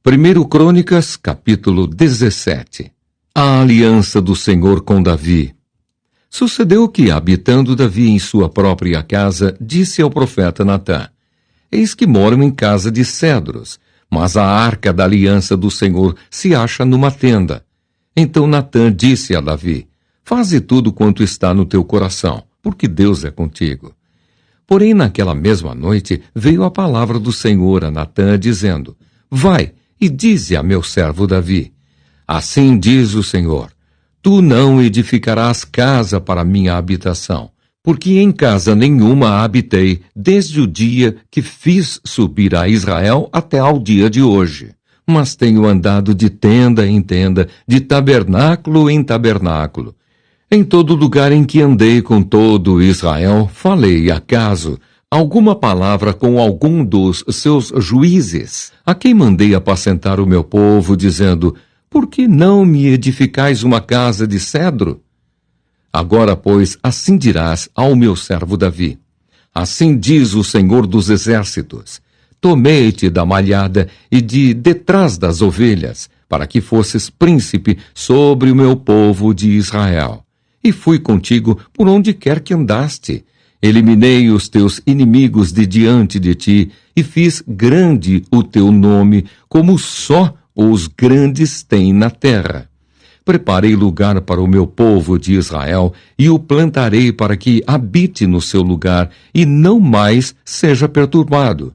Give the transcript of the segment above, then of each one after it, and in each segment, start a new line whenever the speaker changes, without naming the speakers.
1 Crônicas, capítulo 17. A aliança do Senhor com Davi. Sucedeu que, habitando Davi em sua própria casa, disse ao profeta Natã: Eis que moram em casa de cedros, mas a arca da aliança do Senhor se acha numa tenda. Então Natã disse a Davi: Faze tudo quanto está no teu coração, porque Deus é contigo. Porém, naquela mesma noite, veio a palavra do Senhor a Natã, dizendo: Vai e dize a meu servo Davi: Assim diz o Senhor: Tu não edificarás casa para minha habitação, porque em casa nenhuma habitei, desde o dia que fiz subir a Israel até ao dia de hoje. Mas tenho andado de tenda em tenda, de tabernáculo em tabernáculo. Em todo lugar em que andei com todo Israel, falei acaso alguma palavra com algum dos seus juízes, a quem mandei apacentar o meu povo, dizendo: Por que não me edificais uma casa de cedro? Agora, pois, assim dirás ao meu servo Davi: Assim diz o Senhor dos Exércitos: Tomei-te da malhada e de detrás das ovelhas, para que fosses príncipe sobre o meu povo de Israel. E fui contigo por onde quer que andaste. Eliminei os teus inimigos de diante de ti, e fiz grande o teu nome, como só os grandes têm na terra. Preparei lugar para o meu povo de Israel, e o plantarei para que habite no seu lugar, e não mais seja perturbado.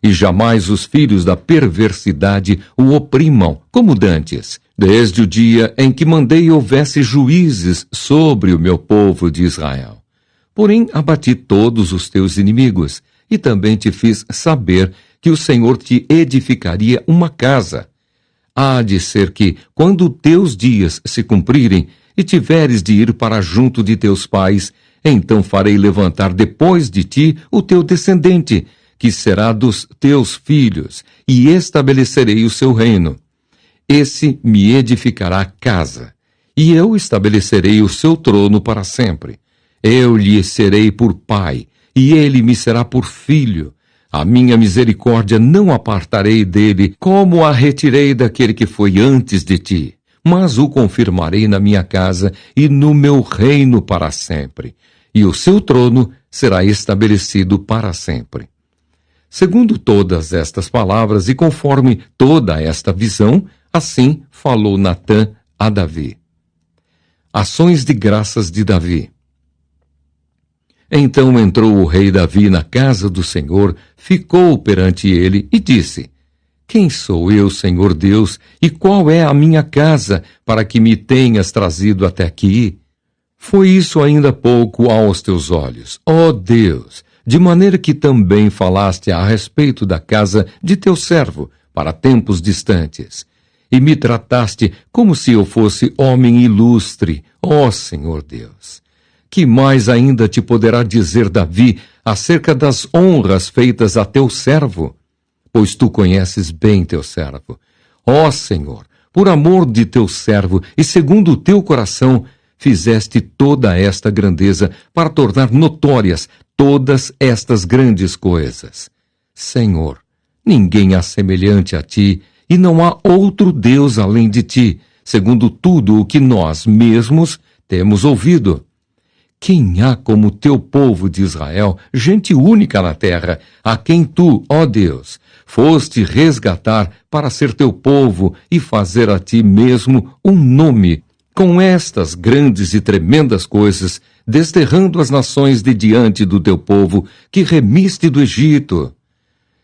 E jamais os filhos da perversidade o oprimam, como dantes, desde o dia em que mandei houvesse juízes sobre o meu povo de Israel. Porém, abati todos os teus inimigos, e também te fiz saber que o Senhor te edificaria uma casa. Há de ser que, quando teus dias se cumprirem, e tiveres de ir para junto de teus pais, então farei levantar depois de ti o teu descendente, que será dos teus filhos, e estabelecerei o seu reino. Esse me edificará casa, e eu estabelecerei o seu trono para sempre. Eu lhe serei por pai, e ele me será por filho. A minha misericórdia não apartarei dele, como a retirei daquele que foi antes de ti, mas o confirmarei na minha casa e no meu reino para sempre, e o seu trono será estabelecido para sempre. Segundo todas estas palavras e conforme toda esta visão, assim falou Natã a Davi. Ações de graças de Davi. Então entrou o rei Davi na casa do Senhor, ficou perante ele e disse: Quem sou eu, Senhor Deus, e qual é a minha casa, para que me tenhas trazido até aqui? Foi isso ainda pouco aos teus olhos, ó Deus, de maneira que também falaste a respeito da casa de teu servo, para tempos distantes. E me trataste como se eu fosse homem ilustre, ó Senhor Deus. Que mais ainda te poderá dizer Davi acerca das honras feitas a teu servo? Pois tu conheces bem teu servo. Ó Senhor, por amor de teu servo e segundo o teu coração, fizeste toda esta grandeza para tornar notórias todas estas grandes coisas. Senhor, ninguém há semelhante a ti, e não há outro Deus além de ti, segundo tudo o que nós mesmos temos ouvido. Quem há como teu povo de Israel, gente única na terra, a quem tu, ó Deus, foste resgatar para ser teu povo e fazer a ti mesmo um nome, com estas grandes e tremendas coisas, desterrando as nações de diante do teu povo, que remiste do Egito.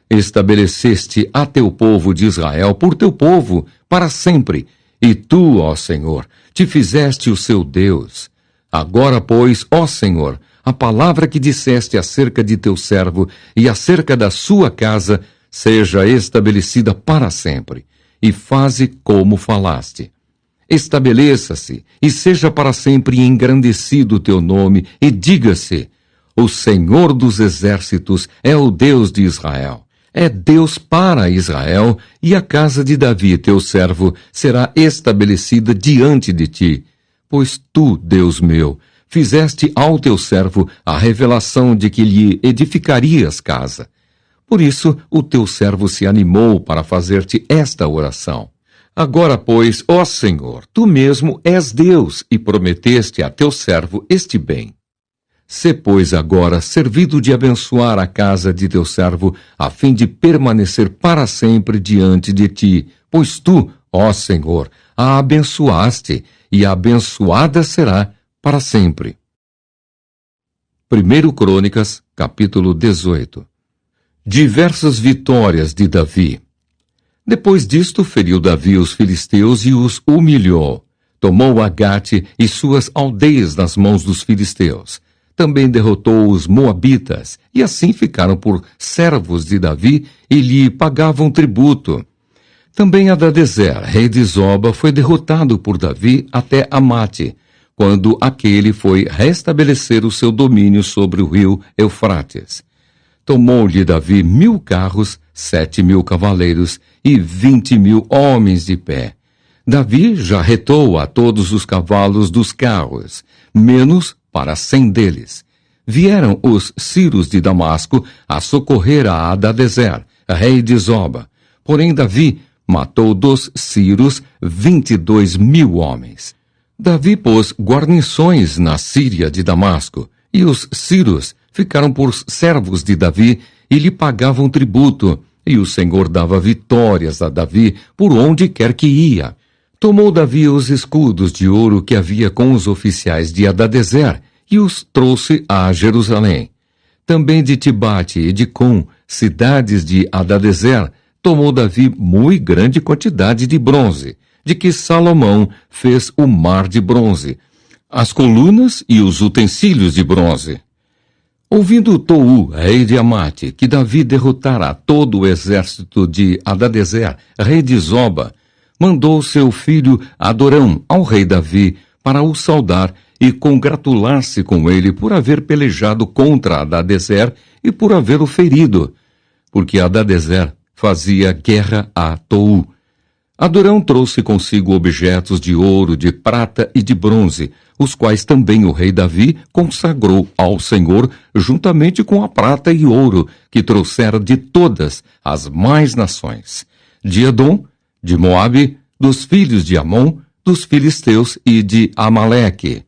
Estabeleceste a teu povo de Israel por teu povo, para sempre, e tu, ó Senhor, te fizeste o seu Deus. Agora, pois, ó Senhor, a palavra que disseste acerca de teu servo e acerca da sua casa seja estabelecida para sempre, e faze como falaste. Estabeleça-se e seja para sempre engrandecido o teu nome, e diga-se: O Senhor dos Exércitos é o Deus de Israel. É Deus para Israel, e a casa de Davi, teu servo, será estabelecida diante de ti. Pois tu, Deus meu, fizeste ao teu servo a revelação de que lhe edificarias casa. Por isso, o teu servo se animou para fazer-te esta oração. Agora, pois, ó Senhor, tu mesmo és Deus e prometeste a teu servo este bem. Sê, pois, agora servido de abençoar a casa de teu servo, a fim de permanecer para sempre diante de ti, pois tu, ó Senhor, a abençoaste, e abençoada será para sempre. 1 Crônicas, capítulo 18. Diversas vitórias de Davi. Depois disto, feriu Davi os filisteus e os humilhou. Tomou Agate e suas aldeias nas mãos dos filisteus. Também derrotou os moabitas, e assim ficaram por servos de Davi e lhe pagavam tributo. Também Hadadezer, rei de Zoba, foi derrotado por Davi até Amate, quando aquele foi restabelecer o seu domínio sobre o rio Eufrates. Tomou-lhe Davi 1.000 carros, 7.000 cavaleiros e 20.000 homens de pé. Davi já retou a todos os cavalos dos carros, menos para 100 deles. Vieram os sírios de Damasco a socorrer a Hadadezer, rei de Zoba. Porém Davi matou dos sírios 22.000 homens. Davi pôs guarnições na Síria de Damasco, e os sírios ficaram por servos de Davi e lhe pagavam tributo, e o Senhor dava vitórias a Davi por onde quer que ia. Tomou Davi os escudos de ouro que havia com os oficiais de Hadadezer e os trouxe a Jerusalém. Também de Tibate e de Com, cidades de Hadadezer, tomou Davi muito grande quantidade de bronze, de que Salomão fez o mar de bronze, as colunas e os utensílios de bronze. Ouvindo Tou, rei de Amate, que Davi derrotara todo o exército de Hadadezer, rei de Zoba, mandou seu filho Adorão ao rei Davi para o saudar e congratular-se com ele por haver pelejado contra Hadadezer e por haver o ferido, porque Hadadezer fazia guerra a Tou. Adorão trouxe consigo objetos de ouro, de prata e de bronze, os quais também o rei Davi consagrou ao Senhor, juntamente com a prata e ouro que trouxera de todas as mais nações, de Edom, de Moabe, dos filhos de Amon, dos filisteus e de Amaleque.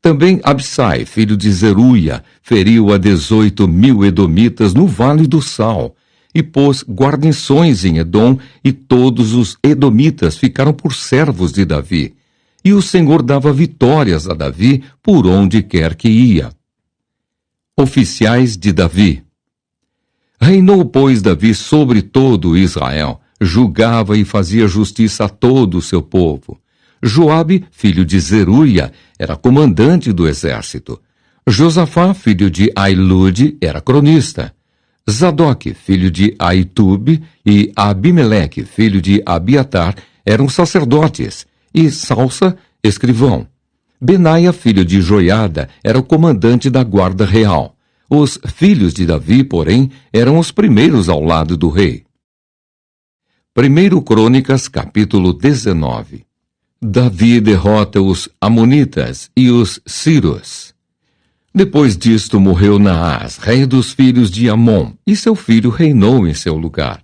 Também Absai, filho de Zeruia, feriu a 18.000 edomitas no Vale do Sal, e pôs guarnições em Edom, e todos os edomitas ficaram por servos de Davi. E o Senhor dava vitórias a Davi por onde quer que ia. Oficiais de Davi. Reinou, pois, Davi sobre todo Israel, julgava e fazia justiça a todo o seu povo. Joabe, filho de Zeruia, era comandante do exército. Josafá, filho de Ailude, era cronista. Zadok, filho de Aitube, e Abimeleque, filho de Abiatar, eram sacerdotes, e Salsa, escrivão. Benaia, filho de Joiada, era o comandante da guarda real. Os filhos de Davi, porém, eram os primeiros ao lado do rei. 1 Crônicas, capítulo 19. Davi derrota os Amonitas e os Sírios. Depois disto morreu Naás, rei dos filhos de Amon, e seu filho reinou em seu lugar.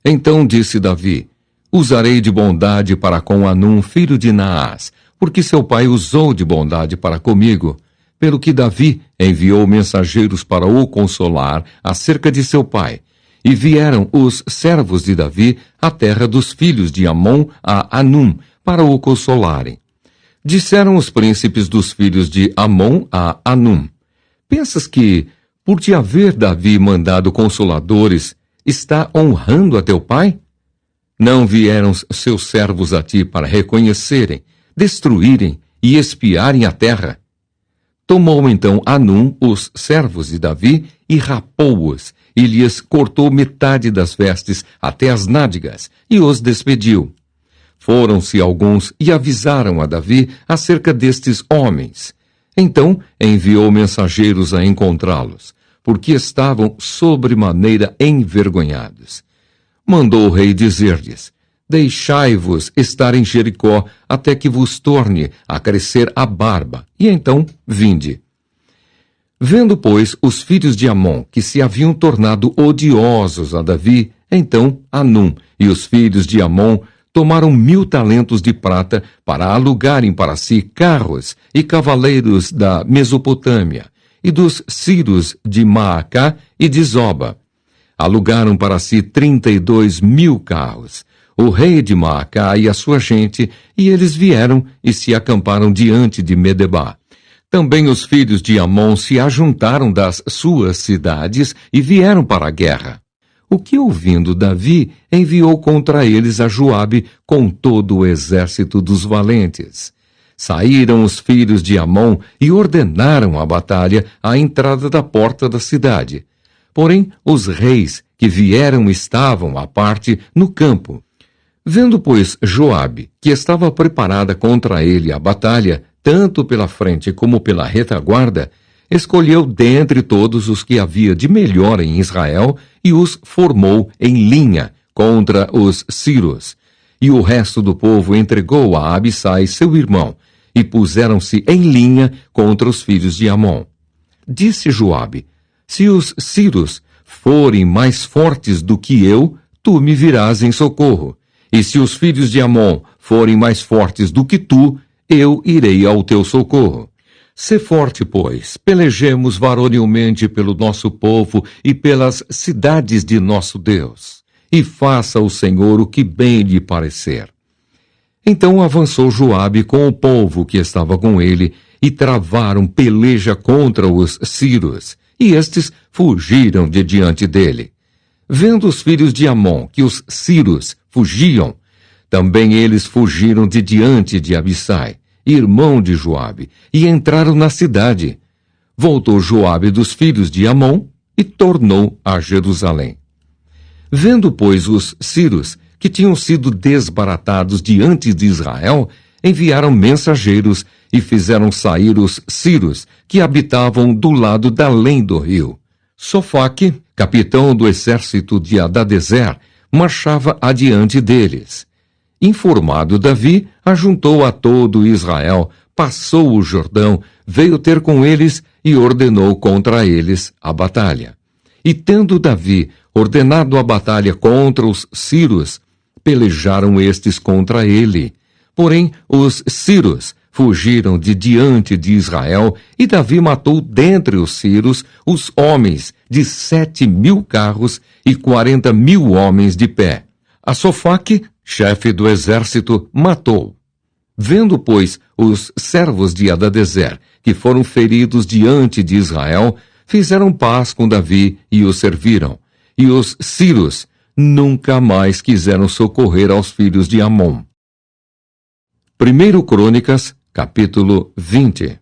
Então disse Davi: usarei de bondade para com Anum, filho de Naás, porque seu pai usou de bondade para comigo. Pelo que Davi enviou mensageiros para o consolar acerca de seu pai. E vieram os servos de Davi à terra dos filhos de Amon a Anum, para o consolarem. Disseram os príncipes dos filhos de Amon a Anum: pensas que, por te haver Davi mandado consoladores, está honrando a teu pai? Não vieram seus servos a ti para reconhecerem, destruírem e espiarem a terra? Tomou então Anum os servos de Davi e rapou-os, e lhes cortou metade das vestes até as nádegas, e os despediu. Foram-se alguns e avisaram a Davi acerca destes homens. Então enviou mensageiros a encontrá-los, porque estavam sobremaneira envergonhados. Mandou o rei dizer-lhes: deixai-vos estar em Jericó até que vos torne a crescer a barba, e então vinde. Vendo, pois, os filhos de Amon que se haviam tornado odiosos a Davi, então Hanum e os filhos de Amon tomaram 1000 talentos de prata para alugarem para si carros e cavaleiros da Mesopotâmia e dos Ciros de Maacá e de Zoba. Alugaram para si 32.000 carros, o rei de Maacá e a sua gente, e eles vieram e se acamparam diante de Medebá. Também os filhos de Amon se ajuntaram das suas cidades e vieram para a guerra. O que, ouvindo Davi, enviou contra eles a Joabe com todo o exército dos valentes. Saíram os filhos de Amon e ordenaram a batalha à entrada da porta da cidade. Porém, os reis que vieram estavam à parte no campo. Vendo, pois, Joabe, que estava preparada contra ele a batalha, tanto pela frente como pela retaguarda, escolheu dentre todos os que havia de melhor em Israel e os formou em linha contra os Ciros. E o resto do povo entregou a Abissai, seu irmão, e puseram-se em linha contra os filhos de Amon. Disse Joabe: se os Ciros forem mais fortes do que eu, tu me virás em socorro. E se os filhos de Amon forem mais fortes do que tu, eu irei ao teu socorro. Sê forte, pois, pelejemos varonilmente pelo nosso povo e pelas cidades de nosso Deus, e faça o Senhor o que bem lhe parecer. Então avançou Joabe com o povo que estava com ele, e travaram peleja contra os Ciros, e estes fugiram de diante dele. Vendo os filhos de Amon que os Ciros fugiam, também eles fugiram de diante de Abissai, irmão de Joabe, e entraram na cidade. Voltou Joabe dos filhos de Amon e tornou a Jerusalém. Vendo, pois, os Ciros, que tinham sido desbaratados diante de Israel, enviaram mensageiros e fizeram sair os Ciros, que habitavam do lado da além do rio. Sofaque, capitão do exército de Hadadezer, marchava adiante deles. Informado Davi, ajuntou a todo Israel, passou o Jordão, veio ter com eles e ordenou contra eles a batalha. E tendo Davi ordenado a batalha contra os Ciros, pelejaram estes contra ele. Porém, os Ciros fugiram de diante de Israel, e Davi matou dentre os Ciros os homens de 7.000 carros e 40.000 homens de pé. A Sofaque, chefe do exército, matou. Vendo, pois, os servos de Hadadezer, que foram feridos diante de Israel, fizeram paz com Davi e o serviram. E os Ciros nunca mais quiseram socorrer aos filhos de Amon. 1 Crônicas, capítulo 20.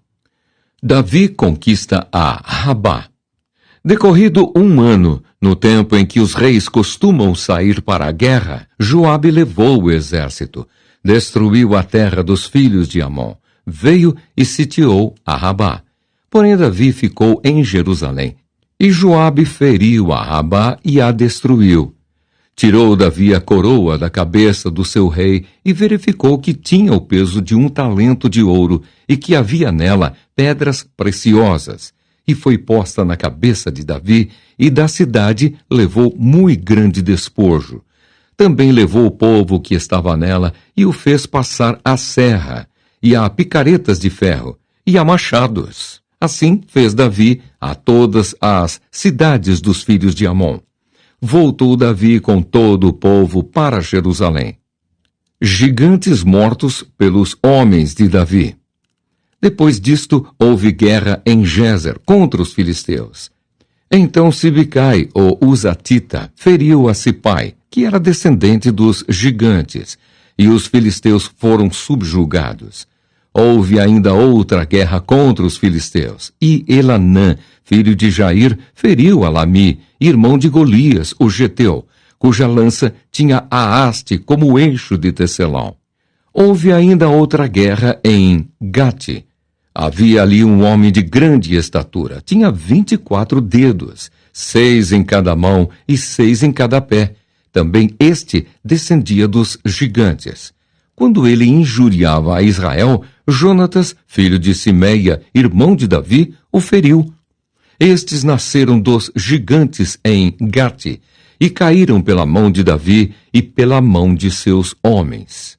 Davi conquista a Rabá. Decorrido 1 ano, no tempo em que os reis costumam sair para a guerra, Joabe levou o exército, destruiu a terra dos filhos de Amon, veio e sitiou a Rabá. Porém Davi ficou em Jerusalém, e Joabe feriu a Rabá e a destruiu. Tirou Davi a coroa da cabeça do seu rei e verificou que tinha o peso de 1 talento de ouro e que havia nela pedras preciosas. E foi posta na cabeça de Davi, e da cidade levou muito grande despojo. Também levou o povo que estava nela e o fez passar a serra, e a picaretas de ferro, e a machados. Assim fez Davi a todas as cidades dos filhos de Amon. Voltou Davi com todo o povo para Jerusalém. Gigantes mortos pelos homens de Davi. Depois disto, houve guerra em Gézer contra os filisteus. Então Sibicai, o Uzatita, feriu a Sipai, que era descendente dos gigantes, e os filisteus foram subjugados. Houve ainda outra guerra contra os filisteus, e Elanã, filho de Jair, feriu a Lami, irmão de Golias, o geteu, cuja lança tinha a haste como eixo de tecelão. Houve ainda outra guerra em Gate. Havia ali um homem de grande estatura, tinha 24 dedos, 6 em cada mão e 6 em cada pé. Também este descendia dos gigantes. Quando ele injuriava a Israel, Jonatas, filho de Simeia, irmão de Davi, o feriu. Estes nasceram dos gigantes em Gate, e caíram pela mão de Davi e pela mão de seus homens.